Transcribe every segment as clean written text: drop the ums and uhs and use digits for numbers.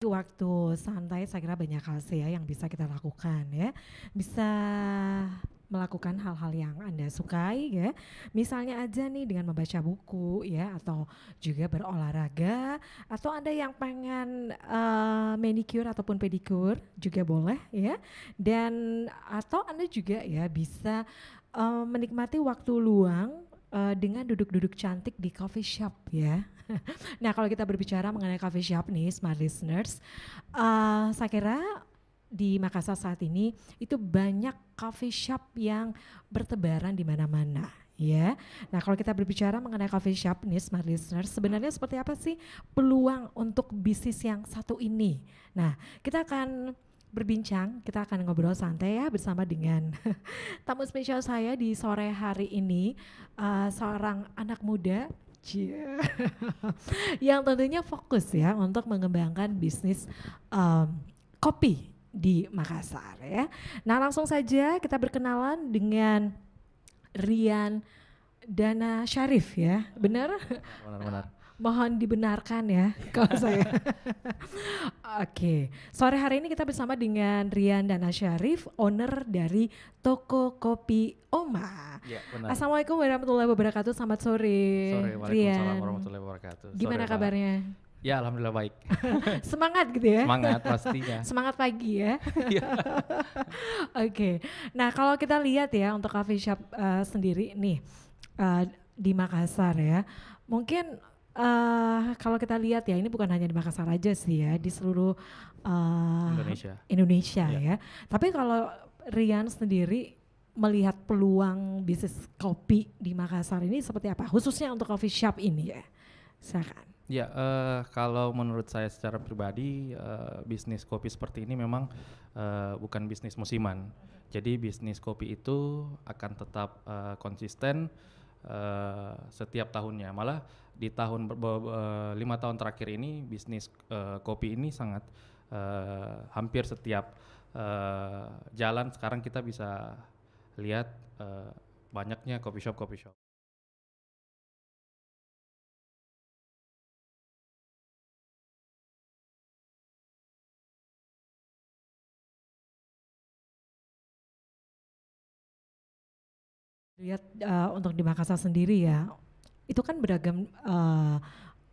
Waktu santai saya kira banyak hal sih ya yang bisa kita lakukan ya. Bisa melakukan hal-hal yang Anda sukai ya. Misalnya aja nih dengan membaca buku ya atau juga berolahraga atau Anda yang pengen manicure ataupun pedicure juga boleh ya. Dan atau Anda juga ya bisa menikmati waktu luang dengan duduk-duduk cantik di coffee shop ya. Nah, kalau kita berbicara mengenai coffee shop nih, smart listeners, saya kira di Makassar saat ini itu banyak coffee shop yang bertebaran di mana-mana. Ya, nah kalau kita berbicara mengenai coffee shop nih, smart listeners, sebenarnya seperti apa sih peluang untuk bisnis yang satu ini? Nah, kita akan berbincang, kita akan ngobrol santai ya bersama dengan tamu spesial saya di sore hari ini, seorang anak muda. Cie. Yang tentunya fokus ya untuk mengembangkan bisnis kopi di Makassar ya. Nah langsung saja kita berkenalan dengan Rian Dana Syarif ya, benar? Benar-benar. Mohon dibenarkan ya kalau saya. Oke, sore hari ini kita bersama dengan Rian Dana Syarif, owner dari Toko Kopi Oma. Ya, benar. Assalamualaikum warahmatullahi wabarakatuh, selamat sore, Sore, waalaikumsalam Rian. warahmatullahi wabarakatuh. Gimana Sore, Mbak. kabarnya? Ya, alhamdulillah baik. Semangat gitu ya? Semangat pastinya. Semangat pagi ya. Iya. Oke, nah kalau kita lihat ya untuk coffee shop sendiri nih di Makassar ya, mungkin kalau kita lihat ya ini bukan hanya di Makassar aja sih ya, di seluruh Indonesia Iya. ya. Tapi kalau Rian sendiri melihat peluang bisnis kopi di Makassar ini seperti apa? Khususnya untuk coffee shop ini ya, silakan. Ya, kalau menurut saya secara pribadi, bisnis kopi seperti ini memang bukan bisnis musiman. Jadi bisnis kopi itu akan tetap konsisten setiap tahunnya. Malah di tahun 5 tahun terakhir ini bisnis kopi ini sangat hampir setiap jalan sekarang kita bisa lihat banyaknya coffee shop. Lihat untuk di Makassar sendiri ya, itu kan beragam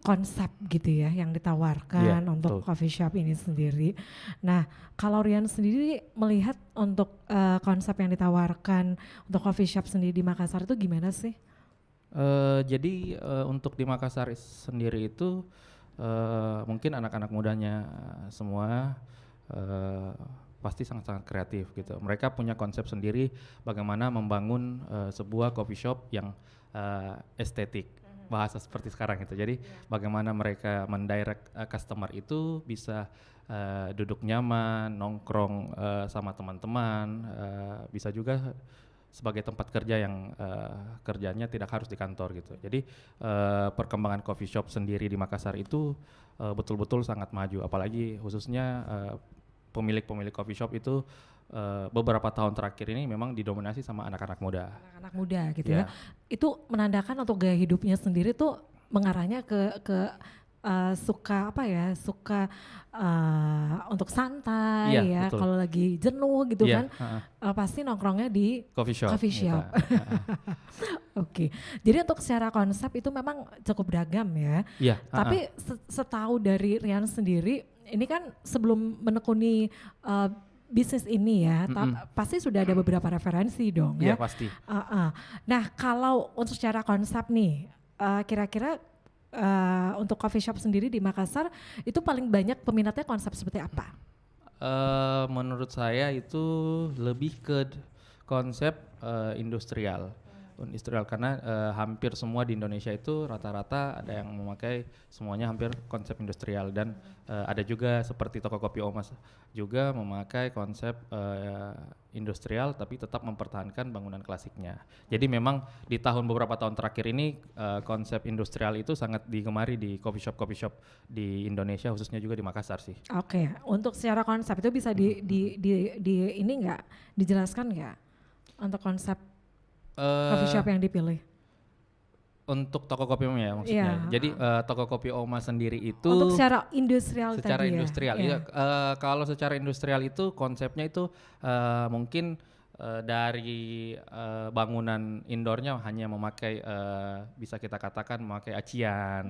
konsep gitu ya yang ditawarkan untuk betul. coffee shop ini sendiri. Nah, kalau Rian sendiri melihat untuk konsep yang ditawarkan untuk coffee shop sendiri di Makassar itu gimana sih? Jadi untuk di Makassar sendiri itu mungkin anak-anak mudanya semua pasti sangat-sangat kreatif gitu. Mereka punya konsep sendiri bagaimana membangun sebuah coffee shop yang estetik, bahasa seperti sekarang gitu. Jadi bagaimana mereka mendirect customer itu bisa duduk nyaman, nongkrong sama teman-teman, bisa juga sebagai tempat kerja yang kerjanya tidak harus di kantor gitu. Jadi perkembangan coffee shop sendiri di Makassar itu betul-betul sangat maju, apalagi khususnya pemilik coffee shop itu beberapa tahun terakhir ini memang didominasi sama anak-anak muda. Anak-anak muda gitu ya. Itu menandakan untuk gaya hidupnya sendiri tuh mengarahnya ke suka apa ya, suka untuk santai ya, kalau lagi jenuh gitu kan, pasti nongkrongnya di coffee shop. Oke, jadi untuk secara konsep itu memang cukup beragam ya. Tapi setahu dari Rian sendiri, ini kan sebelum menekuni bisnis ini ya, pasti sudah ada beberapa referensi dong ya. Iya pasti. Nah kalau untuk secara konsep nih, kira-kira untuk coffee shop sendiri di Makassar itu paling banyak peminatnya konsep seperti apa? Menurut saya itu lebih ke konsep industrial karena hampir semua di Indonesia itu rata-rata ada yang memakai semuanya hampir konsep industrial dan ada juga seperti toko kopi Omas juga memakai konsep industrial tapi tetap mempertahankan bangunan klasiknya. Jadi memang di beberapa tahun terakhir ini konsep industrial itu sangat digemari di coffee shop di Indonesia khususnya juga di Makassar sih. Oke, untuk secara konsep itu bisa ini nggak dijelaskan nggak untuk konsep coffee shop yang dipilih? Untuk toko kopi Oma ya maksudnya. Iya. Jadi toko kopi Oma sendiri itu Untuk secara industrial secara tadi industrial. ya. Iya, kalau secara industrial itu konsepnya itu mungkin dari bangunan indoornya hanya memakai bisa kita katakan memakai acian,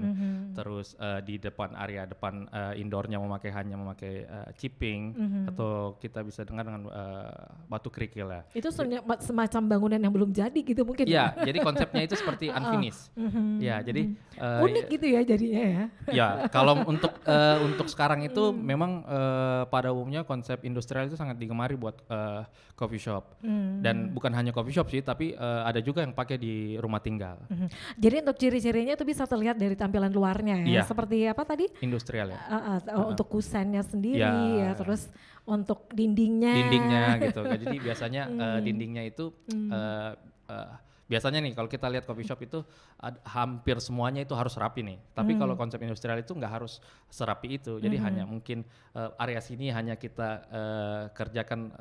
terus di depan area depan indoornya hanya memakai chipping atau kita bisa dengar dengan batu kerikil ya. Itu semacam bangunan yang belum jadi gitu mungkin ya. Iya, jadi konsepnya itu seperti unfinished. Ya, jadi Unik gitu ya jadinya ya. ya, kalau untuk sekarang itu memang pada umumnya konsep industrial itu sangat digemari buat coffee shop. Dan bukan hanya coffee shop sih, tapi ada juga yang pakai di rumah tinggal. Jadi untuk ciri-cirinya itu bisa terlihat dari tampilan luarnya ya. Iya. Seperti apa tadi? Industrial ya. Untuk kusennya sendiri Ya. ya, terus untuk dindingnya. Gitu. Jadi biasanya dindingnya itu biasanya nih kalau kita lihat coffee shop itu hampir semuanya itu harus rapi nih. Tapi kalau konsep industrial itu nggak harus serapi itu. Jadi hanya mungkin area sini hanya kita kerjakan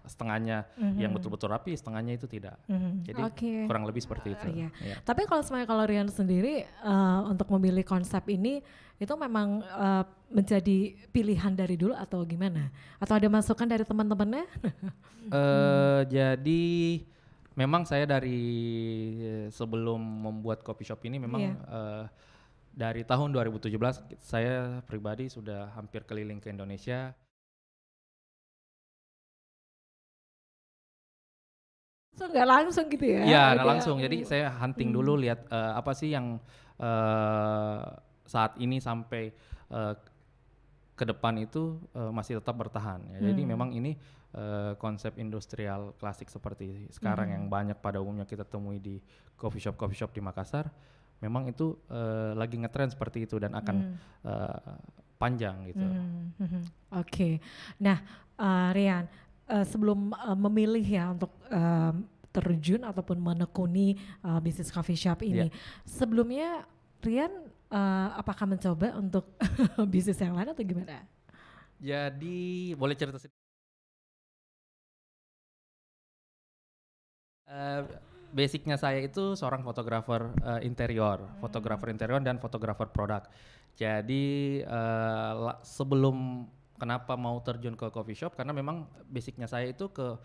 setengahnya yang betul-betul rapi, setengahnya itu tidak. Jadi kurang lebih seperti itu. Iya. Ya. Tapi kalau Rian sendiri untuk memilih konsep ini itu memang menjadi pilihan dari dulu atau gimana? Atau ada masukan dari teman-temannya? Jadi memang saya dari sebelum membuat coffee shop ini memang dari tahun 2017 saya pribadi sudah hampir keliling ke Indonesia. So nggak langsung gitu ya? Iya, nggak langsung. Jadi saya hunting dulu lihat apa sih yang saat ini sampai ke depan itu masih tetap bertahan. Ya. Jadi memang ini konsep industrial klasik seperti sekarang yang banyak pada umumnya kita temui di coffee shop di Makassar, memang itu lagi ngetren seperti itu dan akan panjang gitu. Oke. Nah, Rian, sebelum memilih ya untuk terjun ataupun menekuni bisnis coffee shop ini, sebelumnya Rian apakah mencoba untuk bisnis yang lain atau gimana? Jadi boleh cerita sedikit? Basicnya saya itu seorang fotografer interior, fotografer interior dan fotografer produk. Jadi sebelum kenapa mau terjun ke coffee shop karena memang basicnya saya itu ke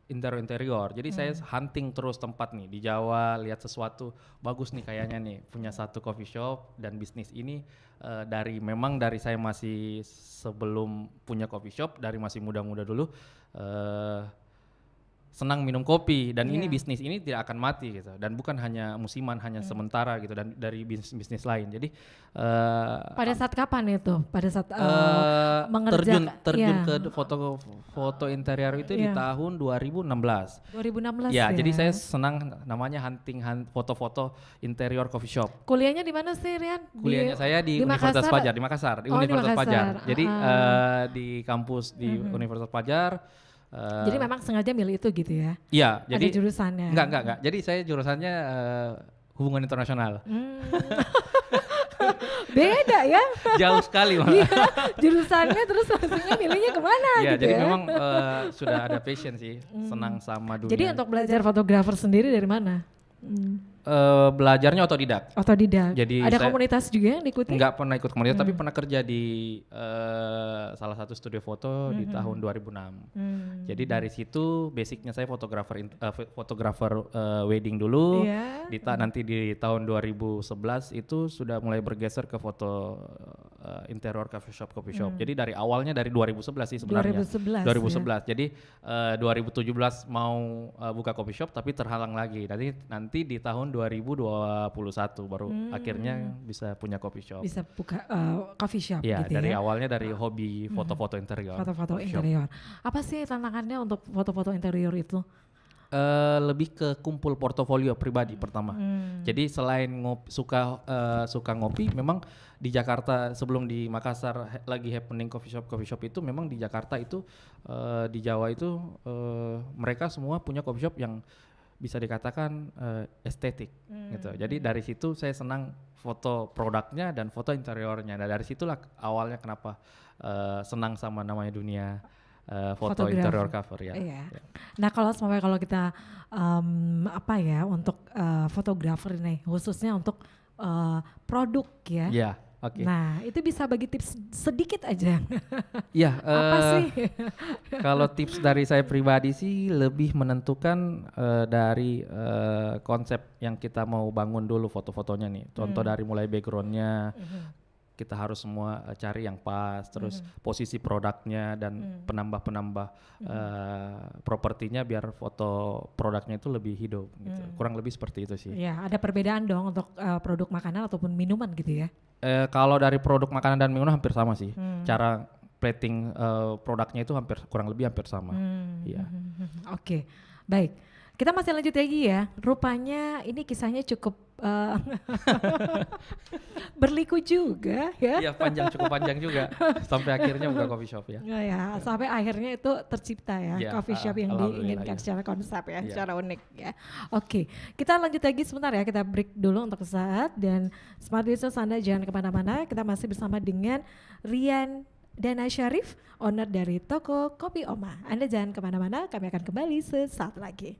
interior. Jadi saya hunting terus tempat nih di Jawa, lihat sesuatu bagus nih kayaknya nih punya satu coffee shop dan bisnis ini dari saya masih sebelum punya coffee shop dari masih muda-muda dulu senang minum kopi dan ini bisnis ini tidak akan mati gitu dan bukan hanya musiman hanya sementara gitu dan dari bisnis lain. Jadi pada saat kapan itu? Pada saat mengerjakan terjun ke foto interior itu di tahun 2016. 2016 ya. Jadi saya senang namanya hunting foto-foto interior coffee shop. Kuliahnya di mana sih, Rian? Kuliahnya saya di Universitas Padjat di Makassar, di Universitas Padjat. Jadi di kampus di Universitas Padjat. Jadi memang sengaja milih itu gitu ya? Iya, jadi ada jurusannya? Enggak. Jadi saya jurusannya hubungan internasional. Beda ya? Jauh sekali malah. Iya, jurusannya terus maksudnya milihnya kemana gitu gitu jadi ya? memang sudah ada passion sih, senang sama dunia. Jadi untuk belajar fotografer sendiri dari mana? Belajarnya otodidak. Jadi ada komunitas juga yang diikuti? Enggak pernah ikut komunitas, tapi pernah kerja di salah satu studio foto di tahun 2006. Jadi dari situ basicnya saya fotografer wedding dulu. Nanti di tahun 2011 itu sudah mulai bergeser ke foto interior coffee shop. Jadi dari awalnya dari 2011 sih sebenarnya. 2011. Jadi 2017 mau buka coffee shop tapi terhalang lagi. Nanti di tahun 2021 baru akhirnya bisa punya coffee shop. Bisa buka coffee shop ya, gitu dari ya? awalnya dari hobi foto-foto interior. Foto-foto interior. Apa sih tantangannya untuk foto-foto interior itu? Lebih ke kumpul portofolio pribadi pertama. Jadi selain suka ngopi, memang di Jakarta sebelum di Makassar lagi happening coffee shop itu memang di Jakarta itu di Jawa itu mereka semua punya coffee shop yang bisa dikatakan estetik gitu. Jadi dari situ saya senang foto produknya dan foto interiornya. Nah dari situlah awalnya kenapa senang sama namanya dunia foto Fotografer. interior cover ya. Iya. Ya. Nah kalau sampai kalau kita apa ya untuk fotografer nih khususnya untuk produk ya. Ya, oke. Nah itu bisa bagi tips sedikit aja. Ya, Apa sih? kalau tips dari saya pribadi sih lebih menentukan dari konsep yang kita mau bangun dulu foto-fotonya nih. Contoh dari mulai backgroundnya, kita harus semua cari yang pas, terus posisi produknya dan penambah-penambah propertinya biar foto produknya itu lebih hidup gitu. Kurang lebih seperti itu sih. Ya ada perbedaan dong untuk produk makanan ataupun minuman gitu ya. Kalau dari produk makanan dan minuman hampir sama sih. Cara plating produknya itu kurang lebih hampir sama. Iya. Oke, baik. Kita masih lanjut lagi ya. Rupanya ini kisahnya cukup berliku juga ya. Iya, cukup panjang juga sampai akhirnya buka coffee shop ya. Nah, ya, sampai akhirnya itu tercipta ya Ya, coffee shop yang alhamdulillah, diinginkan ya. secara konsep ya, Ya. secara unik ya. Oke, kita lanjut lagi sebentar ya, kita break dulu untuk sesaat dan Smart Business Anda jangan kemana-mana, kita masih bersama dengan Rian Dana Syarif, owner dari toko Kopi Oma. Anda jangan kemana-mana, kami akan kembali sesaat lagi.